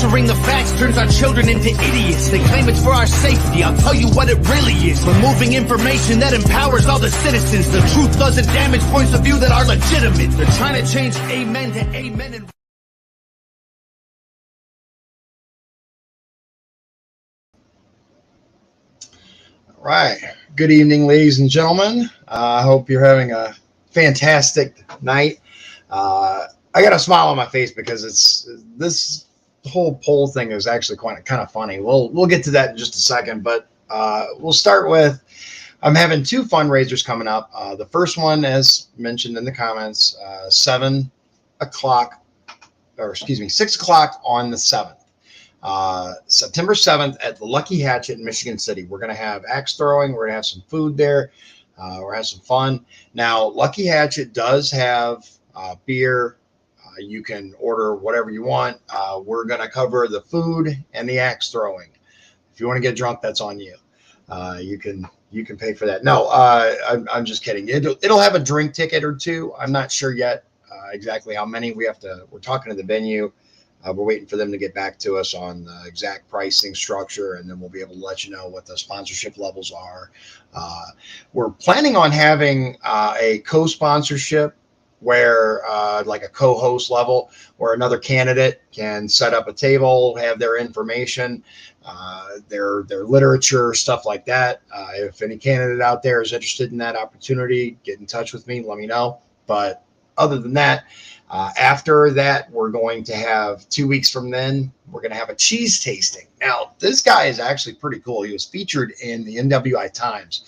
Censoring the facts turns our children into idiots. They claim it's for our safety. I'll tell you what it really is. Removing information that empowers all the citizens. The truth doesn't damage points of view that are legitimate. They're trying to change amen to amen. And all right. Good evening, ladies and gentlemen. I hope you're having a fantastic night. I got a smile on my face because this whole poll thing is actually kind of funny. We'll get to that in just a second, but we'll start with I'm having two fundraisers coming up. The first one, as mentioned in the comments, 6 o'clock on the 7th. September 7th at the Lucky Hatchet in Michigan City. We're going to have axe throwing. We're going to have some food there. We're going to have some fun. Now, Lucky Hatchet does have beer. You can order whatever you want. We're going to cover the food and the axe throwing. If you want to get drunk, that's on you. You can pay for that. No, I'm just kidding. It'll have a drink ticket or two. I'm not sure yet exactly how many. We're talking to the venue. We're waiting for them to get back to us on the exact pricing structure, and then we'll be able to let you know what the sponsorship levels are. We're planning on having a co-sponsorship where like a co-host level where another candidate can set up a table, have their information, their literature, stuff like that. If any candidate out there is interested in that opportunity, get in touch with me, let me know. But other than that, after that, we're going to have 2 weeks from then, we're going to have a cheese tasting. Now, this guy is actually pretty cool. He was featured in the NWI Times.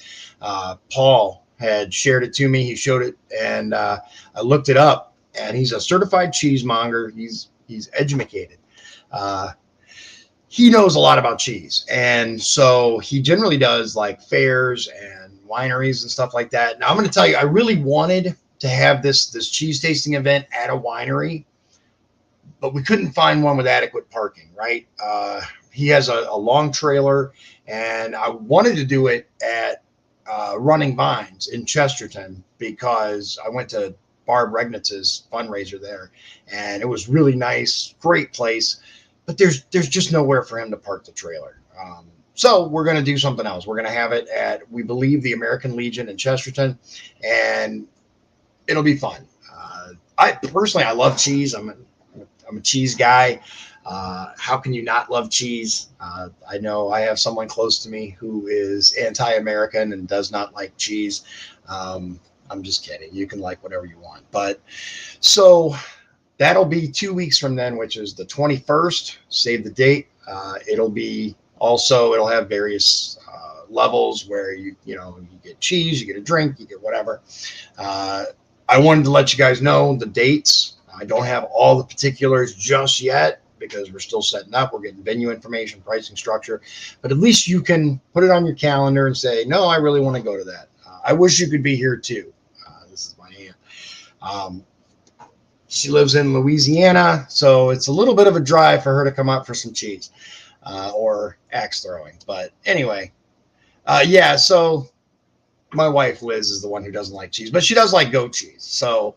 Paul had shared it to me. He showed it, and I looked it up, and he's a certified cheesemonger. He's educated. He knows a lot about cheese, and so he generally does like fairs and wineries and stuff like that. Now, I'm going to tell you, I really wanted to have this cheese tasting event at a winery, but we couldn't find one with adequate parking, right? He has a long trailer, and I wanted to do it at Running Vines in Chesterton because I went to Barb Regnitz's fundraiser there, and it was really nice, great place, but there's just nowhere for him to park the trailer. So we're going to do something else. We're going to have it at, we believe, the American Legion in Chesterton, and it'll be fun. I love cheese. I'm a cheese guy. How can you not love cheese? I know I have someone close to me who is anti-American and does not like cheese. I'm just kidding. You can like whatever you want. But so that'll be 2 weeks from then, which is the 21st. Save the date. It'll have various levels where you get cheese, you get a drink, you get whatever. I wanted to let you guys know the dates. I don't have all the particulars just yet because we're still setting up. We're getting venue information, pricing structure, but at least you can put it on your calendar and say, no, I really want to go to that. I wish you could be here too. This is my aunt. She lives in Louisiana, so it's a little bit of a drive for her to come up for some cheese or axe throwing. But anyway, so my wife, Liz, is the one who doesn't like cheese, but she does like goat cheese. So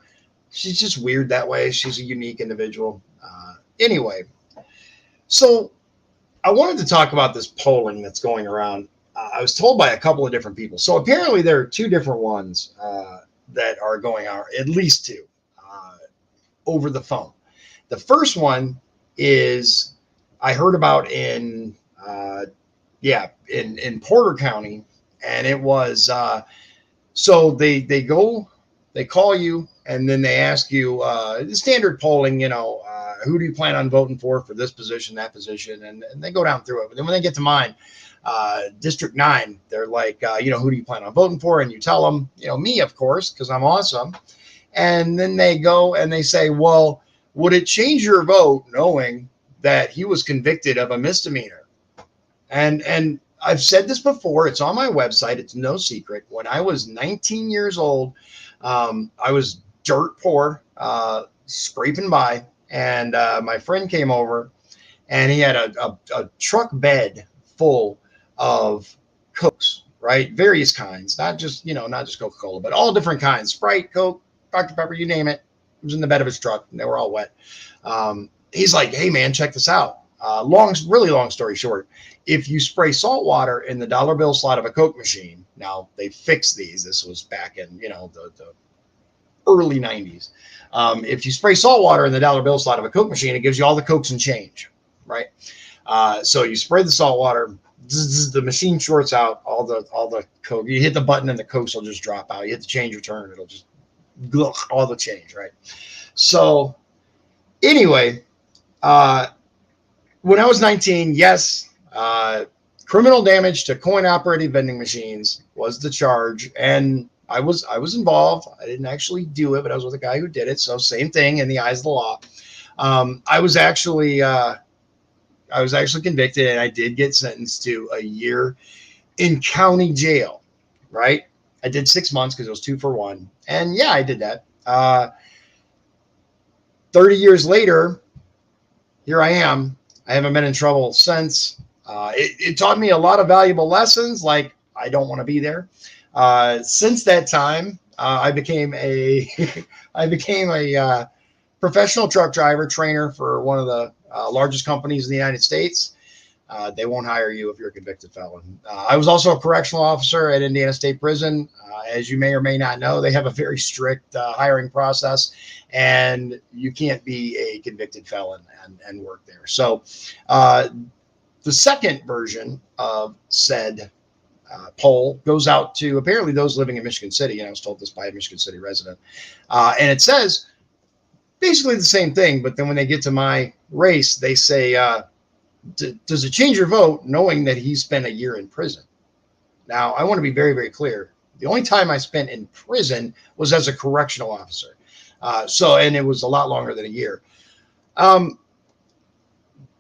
she's just weird that way. She's a unique individual. Anyway, so I wanted to talk about this polling that's going around. I was told by a couple of different people. So apparently there are two different ones that are going on, at least two, over the phone. The first one is I heard about in Porter County, and it was so they call you, and then they ask you the standard polling, who do you plan on voting for this position, that position, and they go down through it. But then when they get to mine, District 9, they're like, who do you plan on voting for? And you tell them, me, of course, because I'm awesome. And then they go and they say, well, would it change your vote knowing that he was convicted of a misdemeanor? And I've said this before. It's on my website. It's no secret. When I was 19 years old, I was dirt poor, scraping by. And my friend came over, and he had a truck bed full of Cokes, right? Various kinds, not just Coca-Cola, but all different kinds. Sprite, Coke, Dr. Pepper, you name it. It was in the bed of his truck, and they were all wet. He's like, hey, man, check this out. Really long story short, if you spray salt water in the dollar bill slot of a Coke machine, now they fixed these. This was back in, the early 90s. If you spray salt water in the dollar bill slot of a Coke machine, it gives you all the Cokes and change, right? So you spray the salt water, the machine shorts out all the Coke. You hit the button and the Cokes will just drop out. You hit the change return, it'll just all the change, right? So anyway, when I was 19, yes, criminal damage to coin-operated vending machines was the charge, and I was involved. I didn't actually do it, but I was with a guy who did it. So same thing in the eyes of the law. I was actually convicted, and I did get sentenced to a year in county jail. Right? I did 6 months because it was 2 for 1, and yeah, I did that. 30 years later, here I am. I haven't been in trouble since. It taught me a lot of valuable lessons, like I don't want to be there. Since that time, I became a professional truck driver trainer for one of the largest companies in the United States. They won't hire you if you're a convicted felon. I was also a correctional officer at Indiana State Prison. As you may or may not know, they have a very strict hiring process, and you can't be a convicted felon and work there. So the second version of said poll goes out to apparently those living in Michigan City, and I was told this by a Michigan City resident. And it says basically the same thing, but then when they get to my race, they say, does it change your vote knowing that he spent a year in prison? Now, I want to be very, very clear. The only time I spent in prison was as a correctional officer. And it was a lot longer than a year.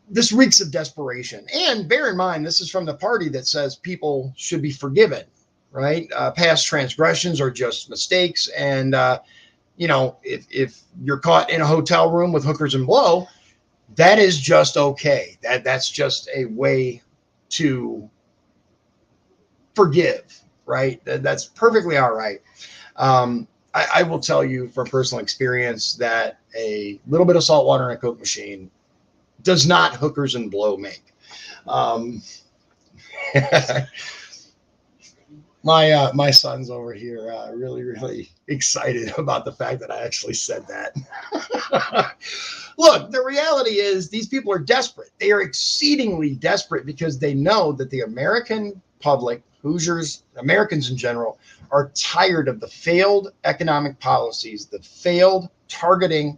This reeks of desperation. And bear in mind, this is from the party that says people should be forgiven, right? Past transgressions are just mistakes. And, if you're caught in a hotel room with hookers and blow, that is just okay. That's just a way to forgive, right? That's perfectly all right. I will tell you from personal experience that a little bit of salt water in a Coke machine does not hookers and blow make. My son's over here really, really excited about the fact that I actually said that. Look, the reality is these people are desperate. They are exceedingly desperate because they know that the American public, Hoosiers, Americans in general, are tired of the failed economic policies, the failed targeting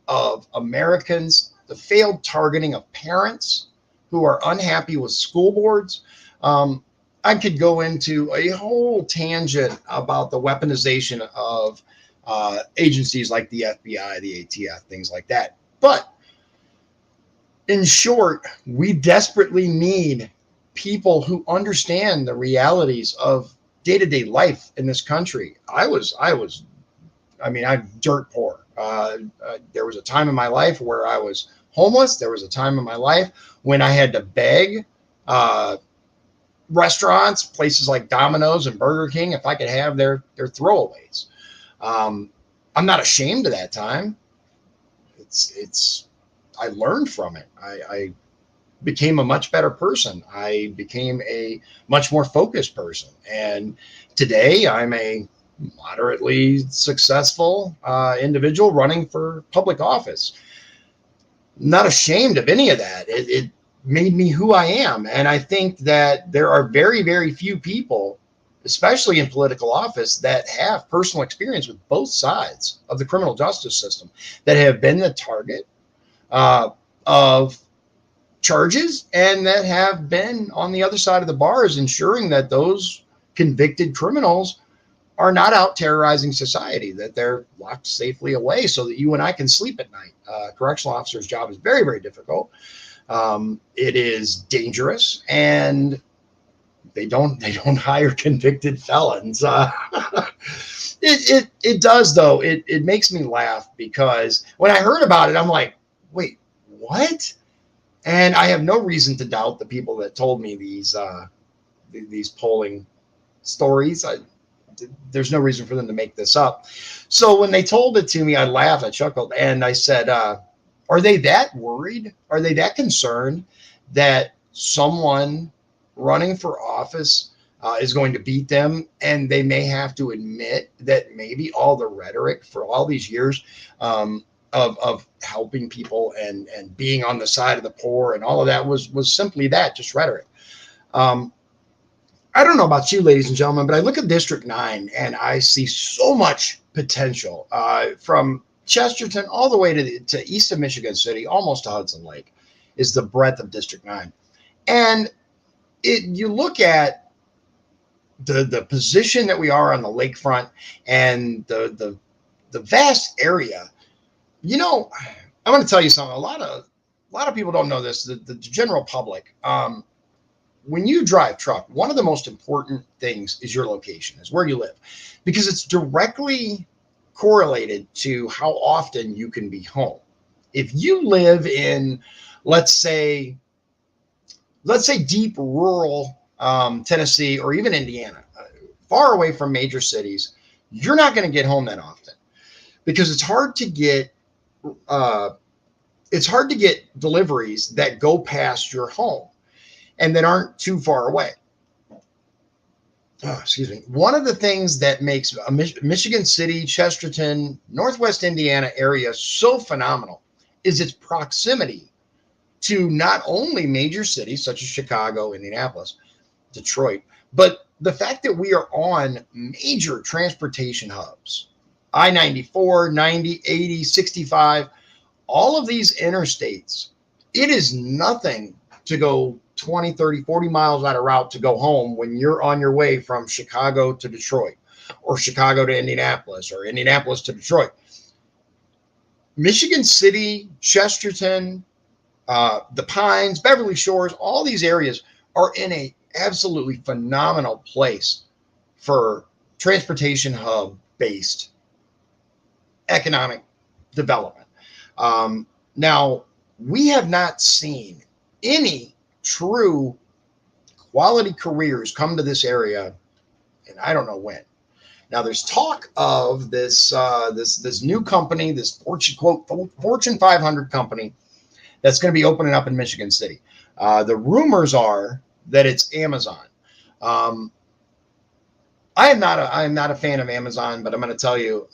of Americans, the failed targeting of parents who are unhappy with school boards. I could go into a whole tangent about the weaponization of agencies like the FBI, the ATF, things like that. But in short, we desperately need people who understand the realities of day-to-day life in this country. I'm dirt poor. There was a time in my life where I was homeless. There was a time in my life when I had to beg restaurants, places like Domino's and Burger King, if I could have their throwaways. I'm not ashamed of that time. I learned from it. I became a much better person. I became a much more focused person. And today I'm a moderately successful individual running for public office. Not ashamed of any of that. It made me who I am. And I think that there are very, very few people, especially in political office, that have personal experience with both sides of the criminal justice system, that have been the target of charges and that have been on the other side of the bars, ensuring that those convicted criminals are not out terrorizing society, that they're locked safely away so that you and I can sleep at night. Correctional officer's job is very, very difficult. It is dangerous, and they don't hire convicted felons. It does, though. It makes me laugh because when I heard about it, I'm like, wait, what? And I have no reason to doubt the people that told me these polling stories. There's no reason for them to make this up. So when they told it to me, I laughed, I chuckled, and I said, are Are they that worried? Are they that concerned that someone running for office is going to beat them, and they may have to admit that maybe all the rhetoric for all these years of helping people and being on the side of the poor and all of that was simply that, just rhetoric. I don't know about you, ladies and gentlemen, but I look at District 9 and I see so much potential from Chesterton all the way to east of Michigan City, almost to Hudson Lake, is the breadth of District 9. And you look at the position that we are on the lakefront and the vast area. You know, I'm going to tell you something. A lot of people don't know this. The general public. When you drive truck, one of the most important things is your location, is where you live, because it's directly correlated to how often you can be home. If you live in, let's say deep rural Tennessee or even Indiana, far away from major cities, you're not going to get home that often because it's hard to get deliveries that go past your home and that aren't too far away. Excuse me. One of the things that makes a Michigan City, Chesterton, Northwest Indiana area so phenomenal is its proximity to not only major cities such as Chicago, Indianapolis, Detroit, but the fact that we are on major transportation hubs, I-94, 90, 80, 65, all of these interstates. It is nothing to go 20, 30, 40 miles out of route to go home when you're on your way from Chicago to Detroit or Chicago to Indianapolis or Indianapolis to Detroit. Michigan City, Chesterton, the Pines, Beverly Shores, all these areas are in a absolutely phenomenal place for transportation hub based economic development. Now, we have not seen any true quality careers come to this area, and I don't know when. Now, there's talk of this new company, this Fortune 500 company that's going to be opening up in Michigan City. The rumors are that it's Amazon. I am not a fan of Amazon, but I'm going to tell you,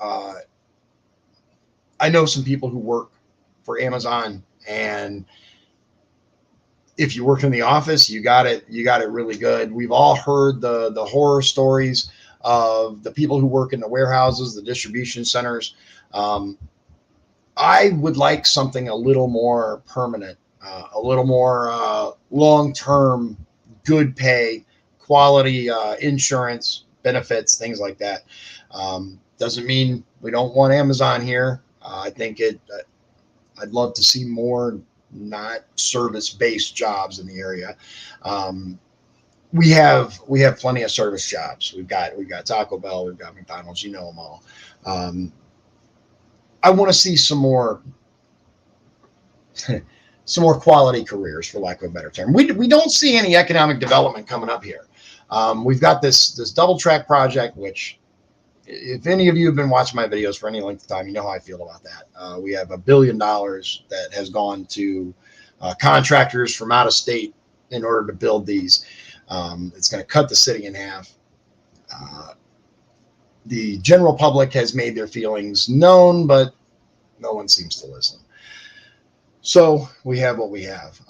I know some people who work for Amazon, and if you work in the office, you got it really good. We've all heard the horror stories of the people who work in the warehouses, the distribution centers. I would like something a little more permanent, a little more long-term, good pay, quality insurance, benefits, things like that. Doesn't mean we don't want Amazon here. I think I'd love to see more not service-based jobs in the area. We have plenty of service jobs. We've got Taco Bell, we've got McDonald's, you know them all. I want to see some more quality careers, for lack of a better term. We don't see any economic development coming up here. We've got this double track project, which, if any of you have been watching my videos for any length of time, you know how I feel about that. We have $1 billion that has gone to contractors from out of state in order to build these. It's going to cut the city in half. The general public has made their feelings known, but no one seems to listen. So we have what we have.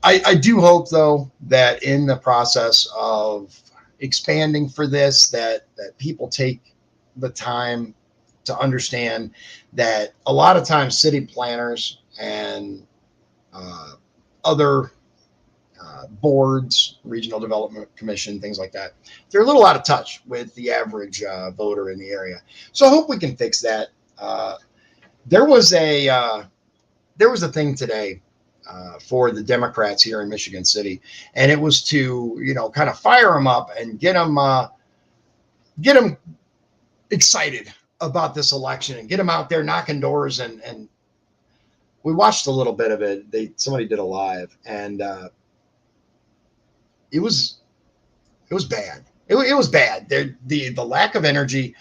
I do hope, though, that in the process of expanding for this, that people take the time to understand that a lot of times city planners and other boards, regional development commission, things like that, they're a little out of touch with the average voter in the area. So I hope we can fix that. There was a thing today for the Democrats here in Michigan City, and it was to kind of fire them up and get them excited about this election and get them out there knocking doors. And we watched a little bit of it. Somebody did a live, and it was bad. It was bad. The lack of energy.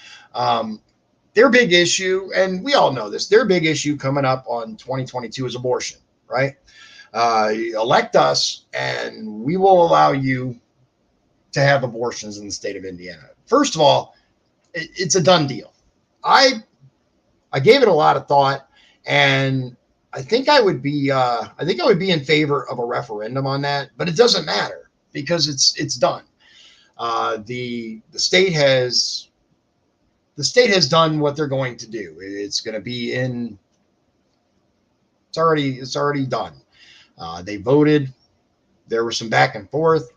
their big issue, and we all know this, their big issue coming up on 2022 is abortion, right? Elect us, and we will allow you to have abortions in the state of Indiana. First of all, it's a done deal. I gave it a lot of thought, and I think I would be in favor of a referendum on that, but it doesn't matter because it's done. The state has done what they're going to do. It's going to be in. It's already done. They voted. There was some back and forth.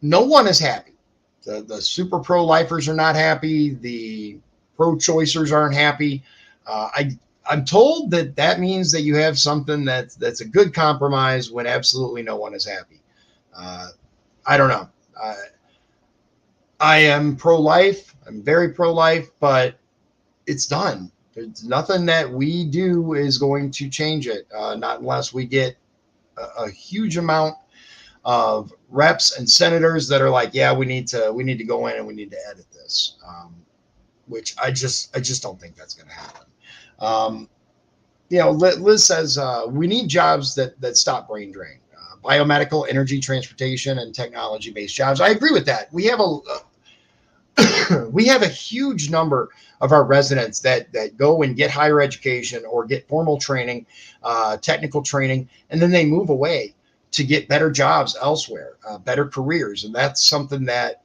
No one is happy. The super pro-lifers are not happy. The pro-choicers aren't happy. I'm told that means that you have something that's a good compromise when absolutely no one is happy. I don't know. I am pro-life. I'm very pro-life, but it's done. There's nothing that we do is going to change it, not unless we get a huge amount of reps and senators that are like, yeah, we need to go in and we need to edit this, which I just don't think that's going to happen. Liz says we need jobs that stop brain drain, biomedical, energy, transportation, and technology-based jobs. I agree with that. We have a huge number of our residents that go and get higher education or get formal training, technical training, and then they move away to get better jobs elsewhere, better careers. And that's something that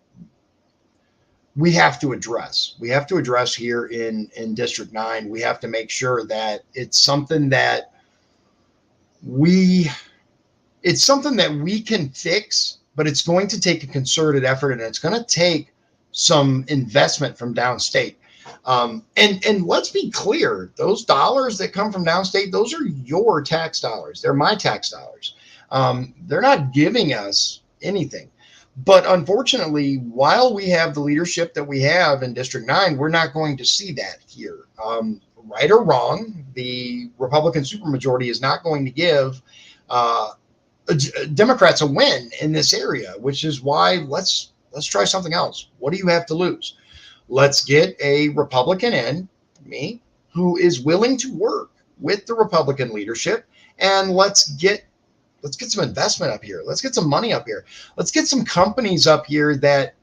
we have to address. We have to address here in District 9. We have to make sure that it's something that we can fix, but it's going to take a concerted effort, and it's going to take some investment from downstate. And let's be clear, those dollars that come from downstate, those are your tax dollars. They're my tax dollars. They're not giving us anything. But unfortunately, while we have the leadership that we have in District 9, we're not going to see that here. Right or wrong, the Republican supermajority is not going to give Democrats a win in this area, which is why let's try something else. What do you have to lose? Let's get a Republican in, me, who is willing to work with the Republican leadership, and let's get some investment up here. Let's get some money up here. Let's get some companies up here that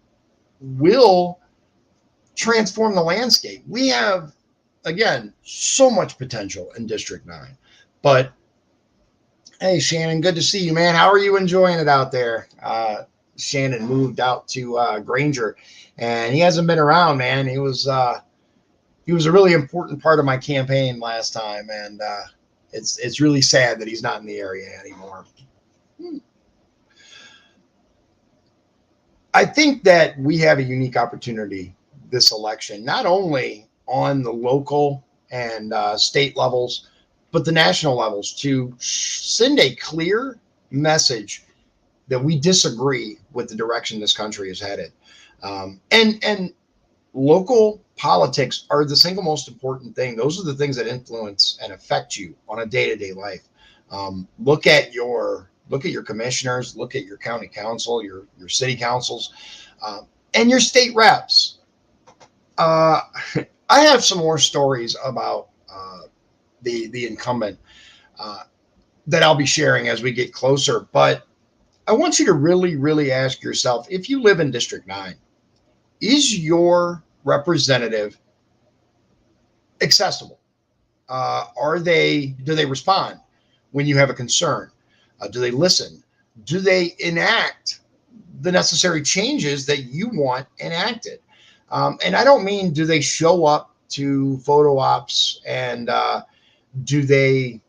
will transform the landscape. We have, again, so much potential in District 9. But, hey, Shannon, good to see you, man. How are you enjoying it out there? Shannon moved out to Granger, and he hasn't been around, man. He was a really important part of my campaign last time, and it's really sad that he's not in the area anymore. I think that we have a unique opportunity this election, not only on the local and state levels, but the national levels, to send a clear message that we disagree with the direction this country is headed. And local politics are the single most important thing. Those are the things that influence and affect you on a day-to-day life. Look at your commissioners, look at your county council, your city councils, and your state reps. I have some more stories about the incumbent that I'll be sharing as we get closer, but I want you to really, really ask yourself, if you live in District 9, is your representative accessible? Do they respond when you have a concern? Do they listen? Do they enact the necessary changes that you want enacted? And I don't mean, do they show up to photo ops, and do they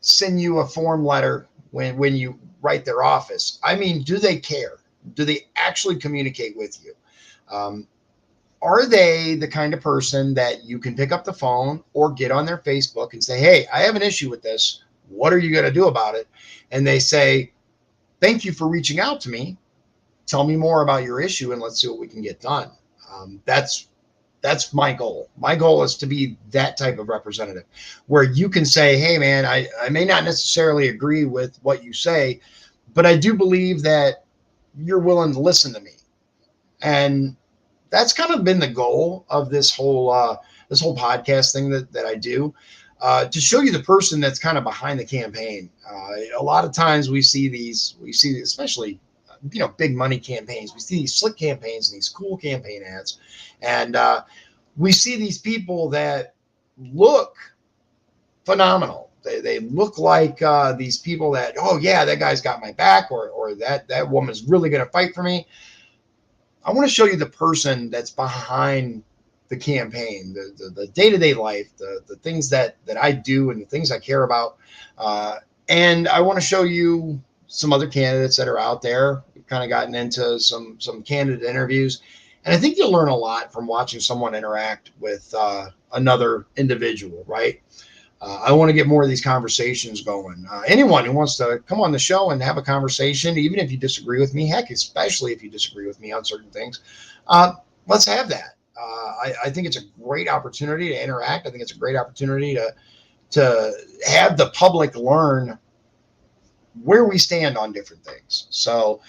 send you a form letter when you write their office? I mean, do they care? Do they actually communicate with you? Are they the kind of person that you can pick up the phone or get on their Facebook and say, hey, I have an issue with this. What are you going to do about it? And they say, thank you for reaching out to me. Tell me more about your issue, and let's see what we can get done. That's my goal. My goal is to be that type of representative where you can say, hey, man, I may not necessarily agree with what you say, but I do believe that you're willing to listen to me. And that's kind of been the goal of this whole this whole podcast thing that I do, to show you the person that's kind of behind the campaign. A lot of times we see especially, big money campaigns. We see these slick campaigns and these cool campaign ads. And we see these people that look phenomenal. They look like these people that, oh yeah, that guy's got my back, or that woman's really going to fight for me. I want to show you the person that's behind the campaign, the day-to-day life, the things that I do and the things I care about. And I want to show you some other candidates that are out there. We've kind of gotten into some candidate interviews. And I think you'll learn a lot from watching someone interact with another individual, right? I want to get more of these conversations going. Anyone who wants to come on the show and have a conversation, even if you disagree with me, heck, especially if you disagree with me on certain things, let's have that. I think it's a great opportunity to interact. I think it's a great opportunity to have the public learn where we stand on different things. So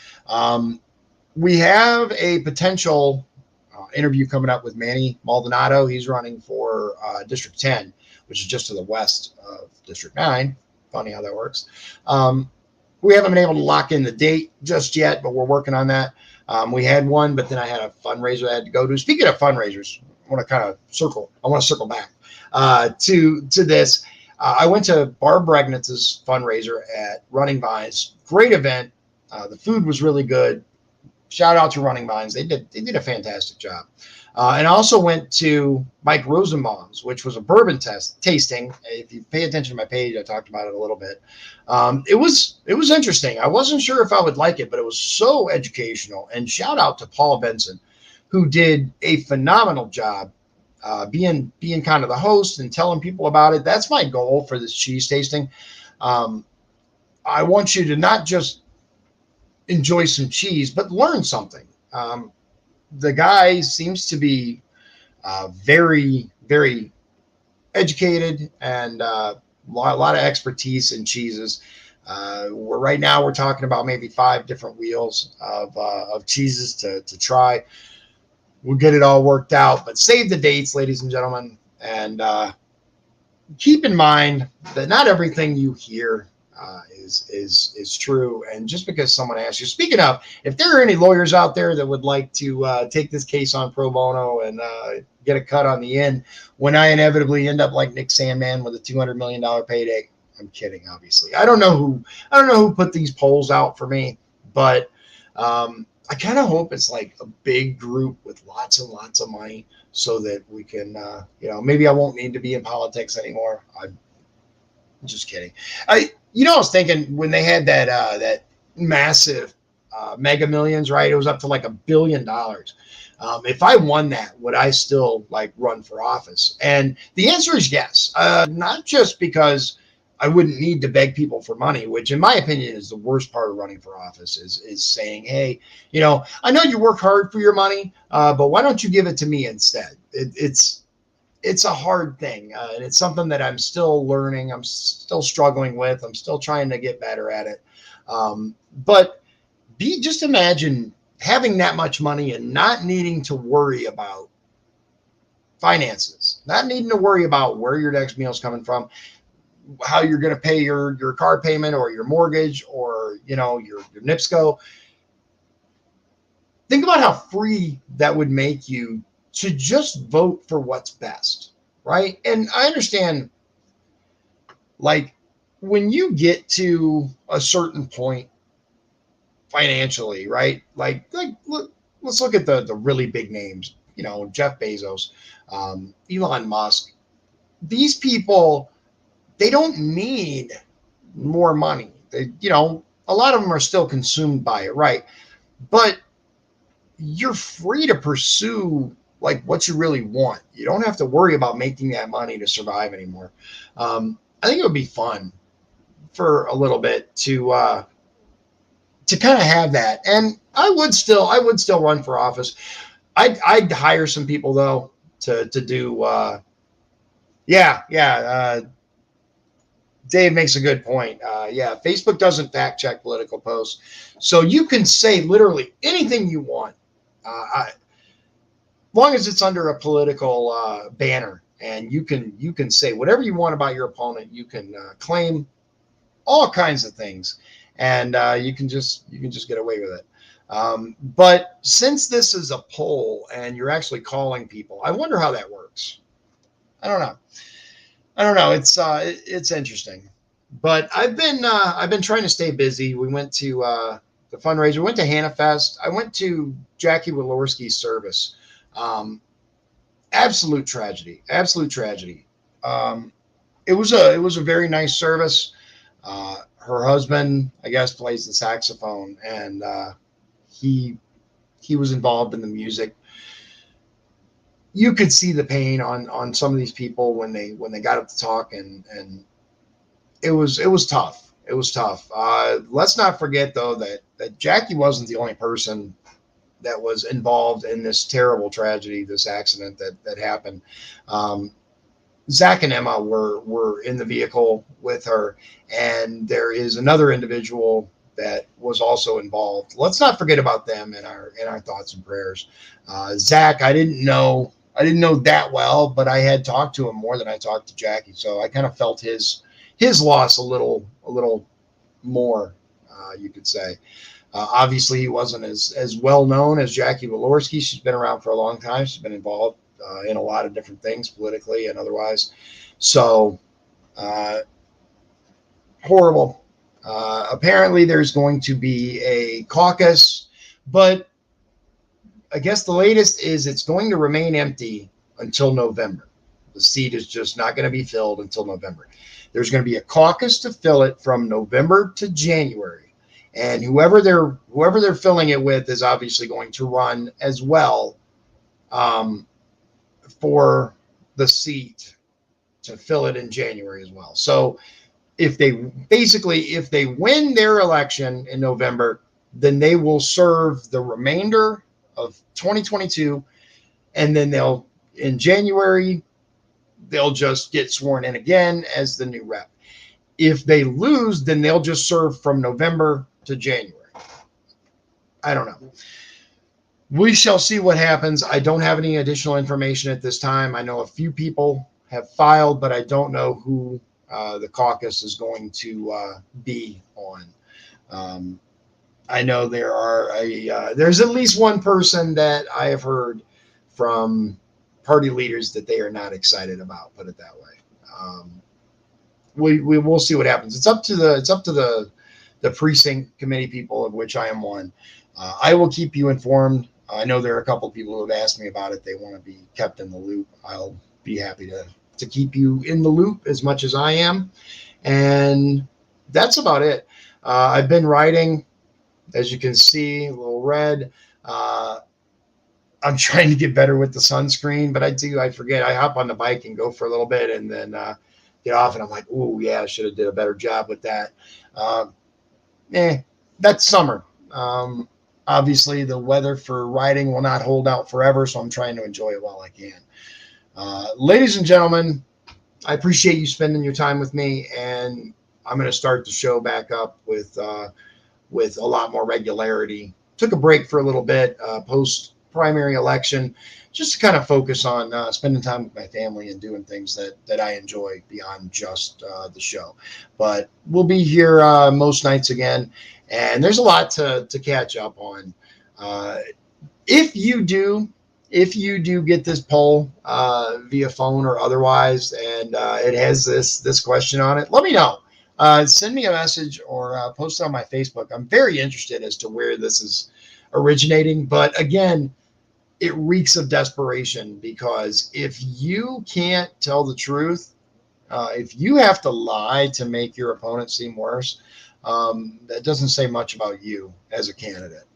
we have a potential interview coming up with Manny Maldonado. He's running for District 10, which is just to the west of District 9. Funny how that works. We haven't been able to lock in the date just yet, but we're working on that. We had one, but then I had a fundraiser I had to go to. Speaking of fundraisers, I want to circle back to this. I went to Barb Regnitz's fundraiser at Running Vines. Great event. The food was really good. Shout out to Running Vines. They did a fantastic job. And I also went to Mike Rosenbaum's, which was a bourbon tasting. If you pay attention to my page, I talked about it a little bit. It was interesting. I wasn't sure if I would like it, but it was so educational. And shout out to Paul Benson, who did a phenomenal job being kind of the host and telling people about it. That's my goal for this cheese tasting. I want you to not just enjoy some cheese, but learn something. The guy seems to be very, very educated and a lot of expertise in cheeses. Right now we're talking about maybe 5 different wheels of cheeses to try. We'll get it all worked out, but save the dates, ladies and gentlemen, and keep in mind that not everything you hear is true. And just because someone asks you, speaking of, if there are any lawyers out there that would like to take this case on pro bono and get a cut on the end, when I inevitably end up like Nick Sandman with a $200 million payday, I'm kidding, obviously. I don't know who put these polls out for me, but I kind of hope it's like a big group with lots and lots of money so that we can, maybe I won't need to be in politics anymore. I'm just kidding. I was thinking when they had that massive Mega Millions, right? It was up to like $1 billion. If I won that, would I still run for office? And the answer is yes. Not just because I wouldn't need to beg people for money, which in my opinion is the worst part of running for office is saying, hey, I know you work hard for your money, but why don't you give it to me instead? It's a hard thing. And it's something that I'm still learning. I'm still struggling with. I'm still trying to get better at it. But just imagine having that much money and not needing to worry about finances, not needing to worry about where your next meal is coming from, how you're going to pay your car payment or your mortgage or, your NIPSCO. Think about how free that would make you to just vote for what's best, right? And I understand, when you get to a certain point financially, right? Let's look at the really big names, Jeff Bezos, Elon Musk. These people, they don't need more money. A lot of them are still consumed by it, right? But you're free to pursue what you really want. You don't have to worry about making that money to survive anymore. I think it would be fun for a little bit to kind of have that. And I would still run for office. I'd hire some people though to do. Dave makes a good point. Facebook doesn't fact check political posts, so you can say literally anything you want. Long as it's under a political banner and you can say whatever you want about your opponent. You can claim all kinds of things, and you can just get away with it. But since this is a poll and you're actually calling people, I wonder how that works. I don't know. It's interesting, but I've been trying to stay busy. We went to the fundraiser. We went to Hannah Fest. I went to Jackie Walorski's service. Absolute tragedy. Absolute tragedy. It was a very nice service. Her husband, I guess, plays the saxophone, and he was involved in the music. You could see the pain on some of these people when they got up to talk, and it was tough. It was tough. Let's not forget though that Jackie wasn't the only person that was involved in this terrible tragedy, this accident that happened. Zach and Emma were in the vehicle with her, and there is another individual that was also involved. Let's not forget about them in our thoughts and prayers. Zach, I didn't know that well, but I had talked to him more than I talked to Jackie, so I kind of felt his loss a little more, you could say. Obviously, he wasn't as well known as Jackie Walorski. She's been around for a long time. She's been involved in a lot of different things, politically and otherwise. So, horrible. Apparently, there's going to be a caucus, but I guess the latest is it's going to remain empty until November. The seat is just not going to be filled until November. There's going to be a caucus to fill it from November to January. And whoever they're filling it with is obviously going to run as well for the seat to fill it in January as well. So if they win their election in November, then they will serve the remainder of 2022, and then in January they'll just get sworn in again as the new rep. If they lose, then they'll just serve from November to January. I don't know. We shall see what happens. I don't have any additional information at this time. I know a few people have filed, but I don't know who the caucus is going to be on. I know there's at least one person that I have heard from party leaders that they are not excited about. Put it that way. We will see what happens. It's up to the precinct committee people, of which I am one. I will keep you informed. I know there are a couple of people who have asked me about it. They want to be kept in the loop. I'll be happy to keep you in the loop as much as I am. And that's about it. I've been writing, as you can see, a little red. I'm trying to get better with the sunscreen, but I forget. I hop on the bike and go for a little bit and then get off, and I'm like, oh yeah, I should have did a better job with that. That's summer. Obviously, the weather for riding will not hold out forever, so I'm trying to enjoy it while I can. Ladies and gentlemen, I appreciate you spending your time with me, and I'm going to start the show back up with a lot more regularity. Took a break for a little bit post-primary election, just to kind of focus on spending time with my family and doing things that I enjoy beyond just the show. But we'll be here most nights again, and there's a lot to catch up on. If you do get this poll via phone or otherwise, and it has this question on it, let me know. Send me a message or post it on my Facebook. I'm very interested as to where this is originating. But again, it reeks of desperation, because if you can't tell the truth, if you have to lie to make your opponent seem worse, that doesn't say much about you as a candidate.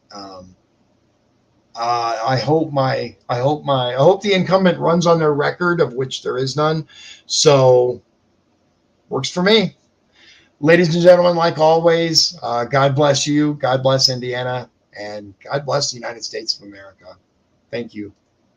I hope the incumbent runs on their record, of which there is none. So works for me. Ladies and gentlemen, like always, God bless you, God bless Indiana, and God bless the United States of America. Thank you.